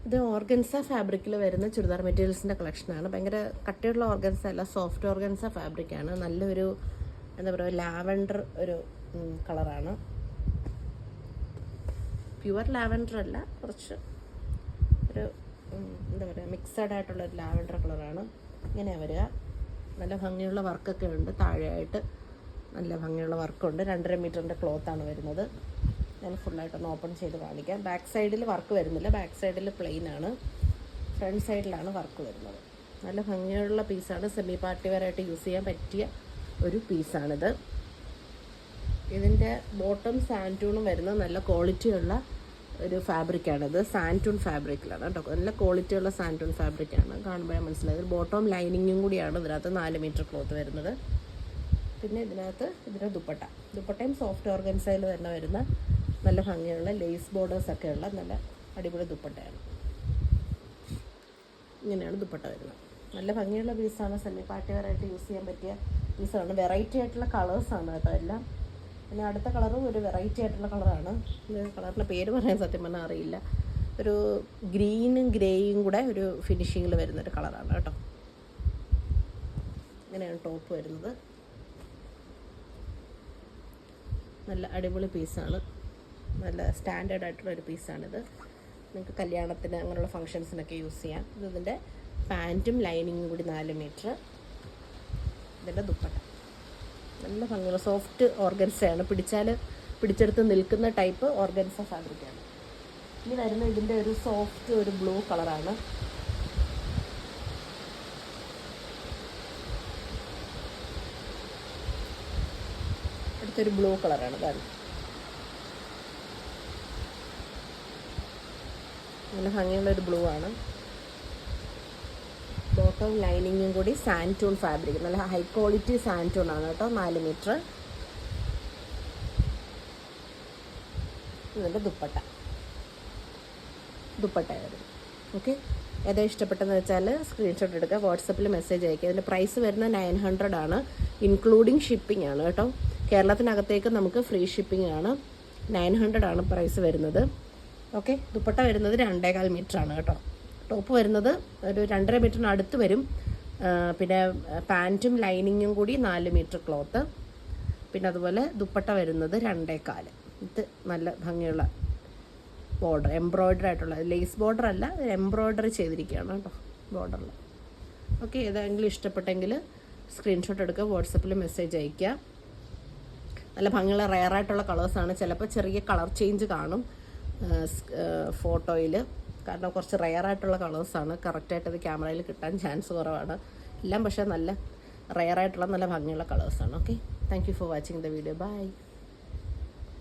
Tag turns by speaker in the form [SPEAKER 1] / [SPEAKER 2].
[SPEAKER 1] ഇത് ഓർഗൻസ ഫാബ്രിക്കിൽ വരുന്ന ചുരിദാർ മെറ്റീരിയൽസിൻ്റെ കളക്ഷനാണ്. ഭയങ്കര കട്ടിയുള്ള ഓർഗൻസ അല്ല, സോഫ്റ്റ് ഓർഗൻസ ഫാബ്രിക്കാണ്. നല്ലൊരു എന്താ പറയുക, ലാവൻഡർ ഒരു കളറാണ്. പ്യുവർ ലാവൻഡർ അല്ല, കുറച്ച് ഒരു എന്താ പറയുക, മിക്സഡ് ആയിട്ടുള്ള ഒരു ലാവൻഡർ കളറാണ്. ഇങ്ങനെയാണ് വരിക. നല്ല ഭംഗിയുള്ള വർക്കൊക്കെ ഉണ്ട്. താഴെയായിട്ട് നല്ല ഭംഗിയുള്ള വർക്കുണ്ട്. 2.5 മീറ്ററിൻ്റെ ക്ലോത്താണ് വരുന്നത്. ഞാൻ ഫുള്ളായിട്ടൊന്ന് ഓപ്പൺ ചെയ്ത് കാണിക്കാം. ബാക്ക് സൈഡിൽ വർക്ക് വരുന്നില്ല, ബാക്ക് സൈഡിൽ പ്ലെയിൻ ആണ്. ഫ്രണ്ട് സൈഡിലാണ് വർക്ക് വരുന്നത്. നല്ല ഭംഗിയുള്ള പീസാണ്. സെമി പാർട്ടി വെയറായിട്ട് യൂസ് ചെയ്യാൻ പറ്റിയ ഒരു പീസാണിത്. ഇതിൻ്റെ ബോട്ടം സാൻറ്റൂണും വരുന്ന നല്ല ക്വാളിറ്റിയുള്ള ഒരു ഫാബ്രിക്കാണിത്. സാൻറ്റൂൺ ഫാബ്രിക്കിലാണ് കേട്ടോ. നല്ല ക്വാളിറ്റിയുള്ള സാൻറ്റൂൺ ഫാബ്രിക്കാണ്. കാണുമ്പോഴേ മനസ്സിലായത്. ബോട്ടം ലൈനിങ്ങും കൂടിയാണ് ഇതിനകത്ത്. 4 മീറ്റർ ക്ലോത്ത് വരുന്നത്. പിന്നെ ഇതിൻ്റെ ദുപ്പട്ടയും സോഫ്റ്റ് ഓർഗൻസയിൽ വരുന്ന നല്ല ഭംഗിയുള്ള ലേസ് ബോർഡേഴ്സൊക്കെ ഉള്ള നല്ല അടിപൊളി ദുപ്പട്ടയാണ്. ഇങ്ങനെയാണ് ദുപ്പട്ട വരുന്നത്. നല്ല ഭംഗിയുള്ള പീസാണ്. സെമി പാർട്ടി വെയറായിട്ട് യൂസ് ചെയ്യാൻ പറ്റിയ പീസാണ്. വെറൈറ്റി ആയിട്ടുള്ള കളേഴ്സാണ് കേട്ടോ എല്ലാം. പിന്നെ അടുത്ത കളറും ഒരു വെറൈറ്റി ആയിട്ടുള്ള കളറാണ്. ഇത് കളറിൻ്റെ പേര് പറയാൻ സത്യം പറഞ്ഞാൽ അറിയില്ല. ഒരു ഗ്രീനും ഗ്രേയും കൂടെ ഒരു ഫിനിഷിങ്ങിൽ വരുന്നൊരു കളറാണ് കേട്ടോ. ഇങ്ങനെയാണ് ടോപ്പ് വരുന്നത്. നല്ല അടിപൊളി പീസാണ്. നല്ല സ്റ്റാൻഡേർഡ് ആയിട്ടുള്ള ഒരു പീസാണിത്. നിങ്ങൾക്ക് കല്യാണത്തിന് അങ്ങനെയുള്ള ഫങ്ഷൻസിനൊക്കെ യൂസ് ചെയ്യാം. ഇതിൻ്റെ പാൻറ്റും ലൈനിങ്ങും കൂടി 4 മീറ്റർ. ഇതിൻ്റെ ദുപ്പട്ട നല്ല ഭംഗിയുള്ള സോഫ്റ്റ് ഓർഗൻസയാണ്. പിടിച്ചെടുത്ത് നിൽക്കുന്ന ടൈപ്പ് ഓർഗൻസ ഫാബ്രിക്കാണ്. ഇനി വരുന്ന ഇതിൻ്റെ ഒരു സോഫ്റ്റ് ഒരു ബ്ലൂ കളറാണ്. അടുത്തൊരു ബ്ലൂ കളറാണ്. കാരണം നല്ല ഭംഗിയുള്ളൊരു ബ്ലൂ ആണ്. ബോട്ടം ലൈനിങ്ങും കൂടി സാൻറ്റൂൺ ഫാബ്രിക്. നല്ല ഹൈ ക്വാളിറ്റി സാൻറ്റൂൺ ആണ് കേട്ടോ. 4 മീറ്റർ. ഇതിൻ്റെ ദുപ്പട്ടയായിരുന്നു. ഓക്കെ, ഏതാ ഇഷ്ടപ്പെട്ടെന്ന് വെച്ചാൽ സ്ക്രീൻഷോട്ട് എടുക്കുക, വാട്സപ്പിൽ മെസ്സേജ് അയക്കുക. ഇതിൻ്റെ പ്രൈസ് വരുന്നത് 900 ആണ്. ഇൻക്ലൂഡിങ് ഷിപ്പിംഗ് ആണ് കേട്ടോ. കേരളത്തിനകത്തേക്ക് നമുക്ക് ഫ്രീ ഷിപ്പിംഗ് ആണ്. 900 ആണ് പ്രൈസ് വരുന്നത്. ഓക്കെ, ദുപ്പട്ട വരുന്നത് 2.25 മീറ്റർ ആണ് കേട്ടോ. ടോപ്പ് വരുന്നത് ഒരു 2.5 മീറ്ററിന് അടുത്ത് വരും. പിന്നെ പാൻറ്റും ലൈനിങ്ങും കൂടി 4 മീറ്റർ ക്ലോത്ത്. പിന്നെ അതുപോലെ ദുപ്പട്ട വരുന്നത് 2.25. ഇത് നല്ല ഭംഗിയുള്ള ബോർഡർ, എംബ്രോയ്ഡറി ആയിട്ടുള്ള, ലേസ് ബോർഡർ അല്ല, എംബ്രോയ്ഡറി ചെയ്തിരിക്കുകയാണ് കേട്ടോ ബോർഡറിൽ. ഓക്കെ, ഏതെങ്കിലും ഇഷ്ടപ്പെട്ടെങ്കിൽ സ്ക്രീൻഷോട്ട് എടുക്കുക, വാട്സപ്പിൽ മെസ്സേജ് അയയ്ക്കുക. നല്ല ഭംഗിയുള്ള റെയറായിട്ടുള്ള കളേഴ്സാണ്. ചിലപ്പോൾ ചെറിയ കളർ ചേഞ്ച് കാണും ഫോട്ടോയിൽ. കാരണം കുറച്ച് റെയറായിട്ടുള്ള കളേഴ്സാണ്. കറക്റ്റായിട്ട് അത് ക്യാമറയിൽ കിട്ടാൻ ചാൻസ് കുറവാണ്. എല്ലാം പക്ഷേ നല്ല റെയറായിട്ടുള്ള നല്ല ഭംഗിയുള്ള കളേഴ്സാണ്. Okay, thank you for watching the video. By.